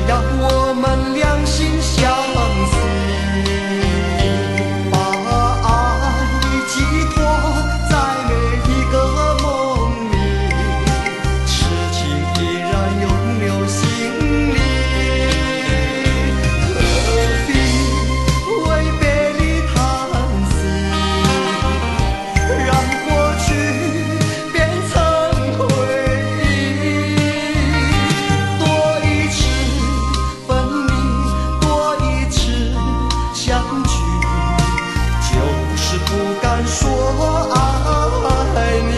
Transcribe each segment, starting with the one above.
要我们两心相随，把爱寄托在每一个梦里，痴情依然永留心里。何必为别离叹息，让过去变成回忆。多一次分离，多一次相聚，就是不敢说爱你。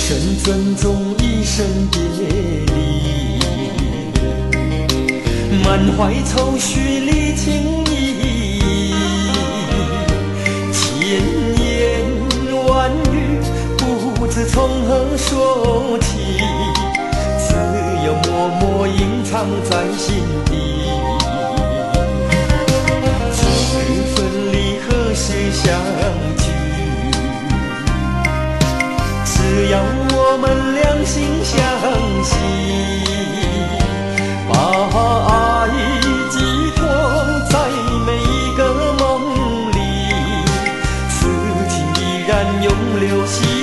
全尊重一生别离，满怀愁绪离情意，千言万语不知从何说起，只有默默隐藏在心底。这分离何时相聚？只要我们两心相惜，把爱寄托在每一个梦里，此情依然永留心。